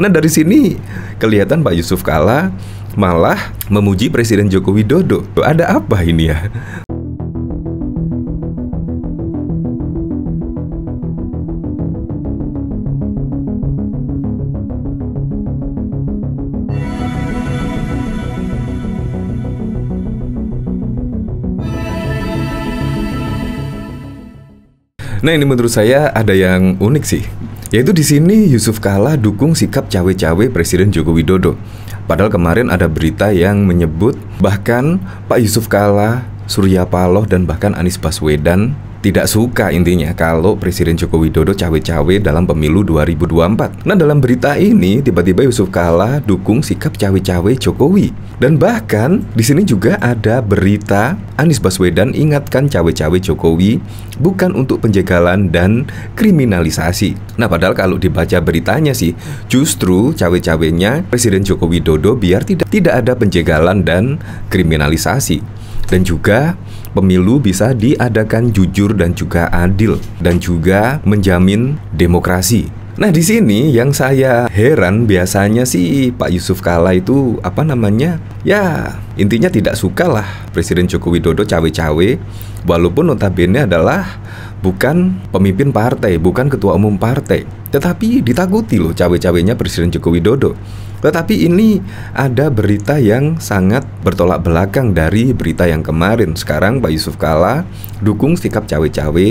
Nah, dari sini kelihatan Pak Yusuf Kalla malah memuji Presiden Joko Widodo. Ada apa ini ya? Nah, ini menurut saya ada yang unik sih. Yaitu di sini Yusuf Kalla dukung sikap cawe-cawe Presiden Joko Widodo. Padahal kemarin ada berita yang menyebut bahkan Pak Yusuf Kalla, Surya Paloh, dan bahkan Anies Baswedan tidak suka intinya kalau Presiden Joko Widodo cawe-cawe dalam pemilu 2024. Nah, dalam berita ini tiba-tiba Yusuf Kalla dukung sikap cawe-cawe Jokowi. Dan bahkan di sini juga ada berita Anies Baswedan ingatkan cawe-cawe Jokowi bukan untuk penjagalan dan kriminalisasi. Nah, padahal kalau dibaca beritanya sih justru cawe-cawenya Presiden Joko Widodo biar tidak ada penjagalan dan kriminalisasi. Dan juga pemilu bisa diadakan jujur dan juga adil dan juga menjamin demokrasi. Nah, di sini yang saya heran biasanya sih Pak Yusuf Kalla itu ya intinya tidak suka lah Presiden Joko Widodo cawe-cawe, walaupun notabene adalah bukan pemimpin partai, bukan ketua umum partai, tetapi ditakuti loh cawe-cawenya Presiden Joko Widodo. Tetapi ini ada berita yang sangat bertolak belakang dari berita yang kemarin. Sekarang Pak Yusuf Kalla dukung sikap cawe-cawe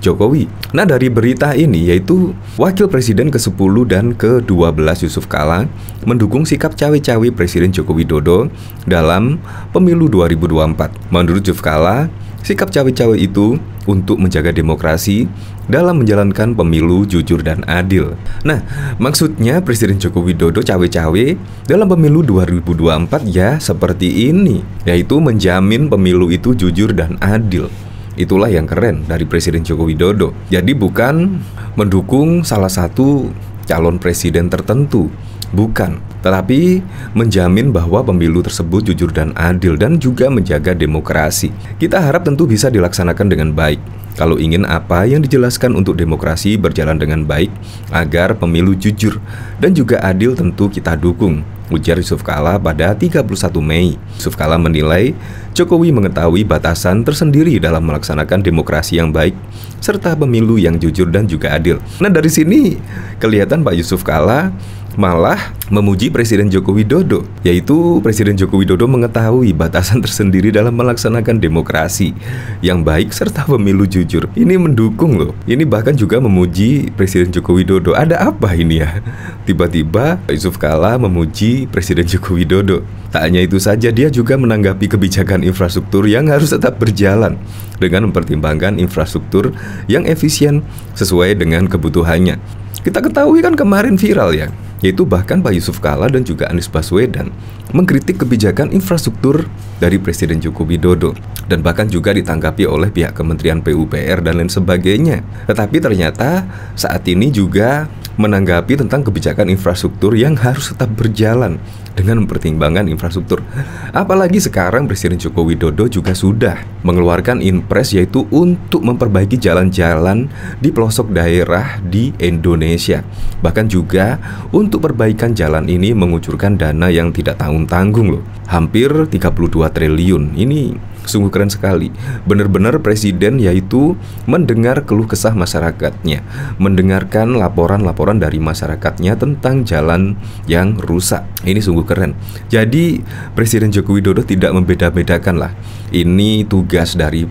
Jokowi. Nah, dari berita ini yaitu Wakil Presiden ke-10 dan ke-12 Yusuf Kalla mendukung sikap cawe-cawe Presiden Joko Widodo dalam pemilu 2024. Menurut Yusuf Kalla, sikap cawe-cawe itu untuk menjaga demokrasi dalam menjalankan pemilu jujur dan adil. Nah, maksudnya Presiden Joko Widodo cawe-cawe dalam pemilu 2024 ya seperti ini, yaitu menjamin pemilu itu jujur dan adil. Itulah yang keren dari Presiden Joko Widodo. Jadi bukan mendukung salah satu calon presiden tertentu, bukan, tetapi menjamin bahwa pemilu tersebut jujur dan adil dan juga menjaga demokrasi. Kita harap tentu bisa dilaksanakan dengan baik. Kalau ingin apa yang dijelaskan untuk demokrasi berjalan dengan baik agar pemilu jujur dan juga adil tentu kita dukung, ujar Yusuf Kalla pada 31 Mei. Yusuf Kalla menilai Jokowi mengetahui batasan tersendiri dalam melaksanakan demokrasi yang baik serta pemilu yang jujur dan juga adil. Nah, dari sini kelihatan Pak Yusuf Kalla malah memuji Presiden Joko Widodo, yaitu Presiden Joko Widodo mengetahui batasan tersendiri dalam melaksanakan demokrasi yang baik serta pemilu jujur. Ini mendukung loh. Ini bahkan juga memuji Presiden Joko Widodo. Ada apa ini ya? Tiba-tiba Yusuf Kalla memuji Presiden Joko Widodo. Tak hanya itu saja, dia juga menanggapi kebijakan infrastruktur yang harus tetap berjalan dengan mempertimbangkan infrastruktur yang efisien sesuai dengan kebutuhannya. Kita ketahui kan kemarin viral ya, yaitu bahkan Pak Yusuf Kalla dan juga Anies Baswedan mengkritik kebijakan infrastruktur dari Presiden Joko Widodo dan bahkan juga ditanggapi oleh pihak Kementerian PUPR dan lain sebagainya. Tetapi ternyata saat ini juga menanggapi tentang kebijakan infrastruktur yang harus tetap berjalan dengan mempertimbangkan infrastruktur. Apalagi sekarang Presiden Joko Widodo juga sudah mengeluarkan impres yaitu untuk memperbaiki jalan-jalan di pelosok daerah di Indonesia. Bahkan juga untuk perbaikan jalan ini mengucurkan dana yang tidak tanggung-tanggung loh. Hampir 32 triliun. Ini sungguh keren sekali. Benar-benar Presiden yaitu mendengar keluh kesah masyarakatnya, mendengarkan laporan-laporan dari masyarakatnya tentang jalan yang rusak. Ini sungguh keren. Jadi Presiden Joko Widodo tidak membeda-bedakan lah. Ini tugas dari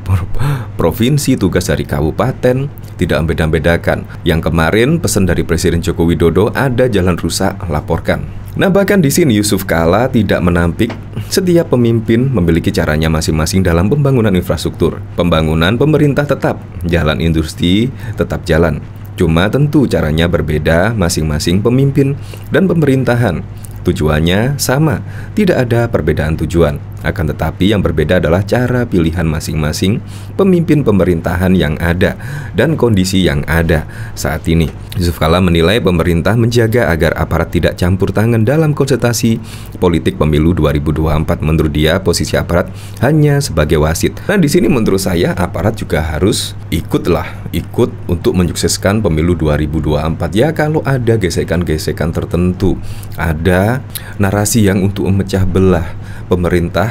provinsi, tugas dari kabupaten, tidak membeda-bedakan. Yang kemarin pesan dari Presiden Joko Widodo, ada jalan rusak, laporkan. Nah, bahkan di sini Yusuf Kalla tidak menampik setiap pemimpin memiliki caranya masing-masing dalam pembangunan infrastruktur. Pembangunan pemerintah tetap, jalan industri tetap jalan. Cuma tentu caranya berbeda masing-masing pemimpin dan pemerintahan. Tujuannya sama, tidak ada perbedaan tujuan. Akan tetapi yang berbeda adalah cara pilihan masing-masing pemimpin pemerintahan yang ada dan kondisi yang ada saat ini. Yusuf Kala menilai pemerintah menjaga agar aparat tidak campur tangan dalam kontestasi politik pemilu 2024. Menurut dia, posisi aparat hanya sebagai wasit. Nah, di sini menurut saya aparat juga harus ikut untuk menyukseskan pemilu 2024. Ya, kalau ada gesekan-gesekan tertentu, ada narasi yang untuk memecah belah pemerintah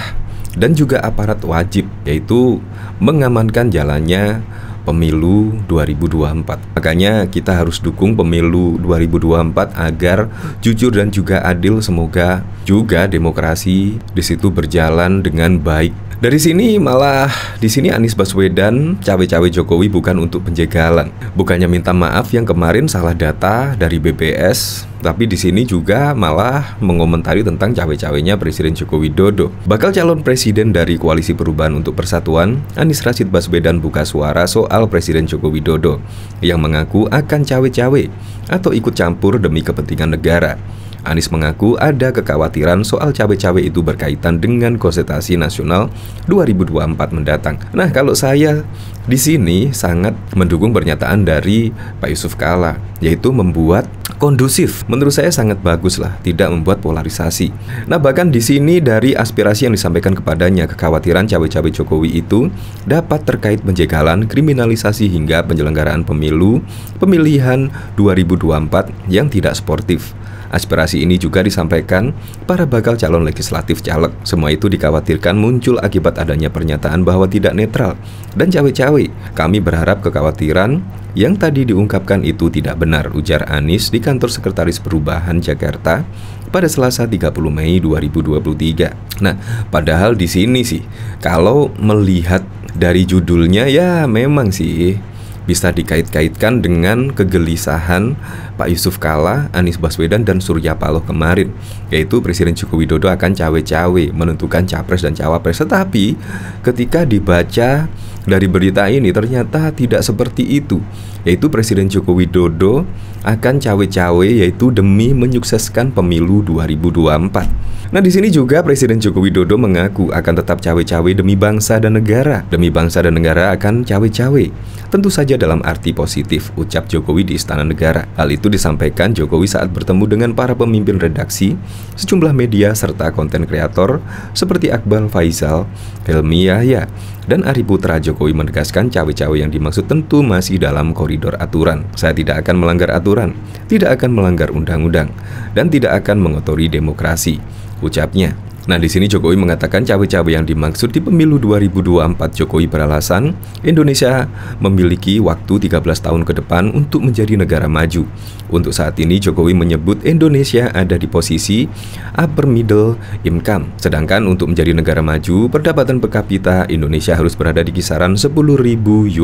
dan juga aparat, wajib yaitu mengamankan jalannya pemilu 2024. Makanya kita harus dukung pemilu 2024 agar jujur dan juga adil. Semoga juga demokrasi di situ berjalan dengan baik. Dari sini malah di sini Anies Baswedan cawe-cawe Jokowi bukan untuk penjagalan, bukannya minta maaf yang kemarin salah data dari BPS, tapi di sini juga malah mengomentari tentang cawe-cawenya Presiden Joko Widodo. Bakal calon presiden dari Koalisi Perubahan untuk Persatuan, Anies Rashid Baswedan buka suara soal Presiden Joko Widodo yang mengaku akan cawe-cawe atau ikut campur demi kepentingan negara. Anies mengaku ada kekhawatiran soal cawe-cawe itu berkaitan dengan kontestasi nasional 2024 mendatang. Nah, kalau saya di sini sangat mendukung pernyataan dari Pak Yusuf Kala, yaitu membuat kondusif. Menurut saya sangat bagus lah, tidak membuat polarisasi. Nah, bahkan di sini dari aspirasi yang disampaikan kepadanya, kekhawatiran cawe-cawe Jokowi itu dapat terkait penjagalan, kriminalisasi hingga penyelenggaraan pemilihan 2024 yang tidak sportif. Aspirasi ini juga disampaikan para bakal calon legislatif caleg. Semua itu dikhawatirkan muncul akibat adanya pernyataan bahwa tidak netral dan cawe-cawe. Kami berharap kekhawatiran yang tadi diungkapkan itu tidak benar, ujar Anies di kantor Sekretaris Perubahan Jakarta pada Selasa 30 Mei 2023. Nah, padahal di sini sih kalau melihat dari judulnya ya memang sih bisa dikait-kaitkan dengan kegelisahan Pak Yusuf Kala, Anies Baswedan, dan Surya Paloh kemarin, yaitu Presiden Joko Widodo akan cawe-cawe menentukan capres dan cawapres. Tetapi ketika dibaca dari berita ini ternyata tidak seperti itu, yaitu Presiden Joko Widodo akan cawe-cawe yaitu demi menyukseskan pemilu 2024. Nah, di sini juga Presiden Joko Widodo mengaku akan tetap cawe-cawe demi bangsa dan negara. Demi bangsa dan negara akan cawe-cawe. Tentu saja dalam arti positif, ucap Jokowi di Istana Negara. Hal itu disampaikan Jokowi saat bertemu dengan para pemimpin redaksi, sejumlah media serta konten kreator seperti Akbar Faisal, Helmi Yahya, dan Ari Putra. Jokowi menegaskan cawe-cawe yang dimaksud tentu masih dalam koridor aturan. Saya tidak akan melanggar aturan, tidak akan melanggar undang-undang, dan tidak akan mengotori demokrasi, ucapnya. Nah, di sini Jokowi mengatakan cawe-cawe yang dimaksud di pemilu 2024. Jokowi beralasan Indonesia memiliki waktu 13 tahun ke depan untuk menjadi negara maju. Untuk saat ini Jokowi menyebut Indonesia ada di posisi upper middle income. Sedangkan untuk menjadi negara maju, pendapatan per kapita Indonesia harus berada di kisaran 10.000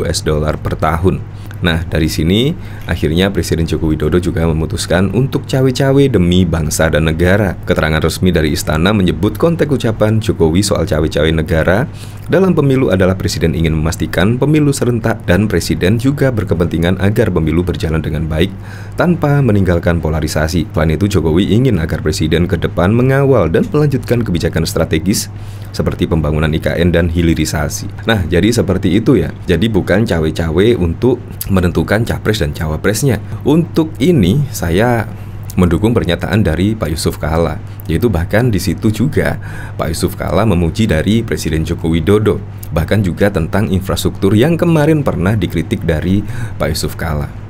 US dollar per tahun. Nah, dari sini akhirnya Presiden Joko Widodo juga memutuskan untuk cawe-cawe demi bangsa dan negara. Keterangan resmi dari Istana menyebut konteks ucapan Jokowi soal cawe-cawe negara dalam pemilu adalah Presiden ingin memastikan pemilu serentak dan Presiden juga berkepentingan agar pemilu berjalan dengan baik tanpa meninggalkan polarisasi. Selain itu, Jokowi ingin agar Presiden ke depan mengawal dan melanjutkan kebijakan strategis seperti pembangunan IKN dan hilirisasi. Nah, jadi seperti itu ya. Jadi bukan cawe-cawe untuk menentukan capres dan cawapresnya. Untuk ini saya mendukung pernyataan dari Pak Yusuf Kala, yaitu bahkan di situ juga Pak Yusuf Kala memuji dari Presiden Joko Widodo, bahkan juga tentang infrastruktur yang kemarin pernah dikritik dari Pak Yusuf Kala.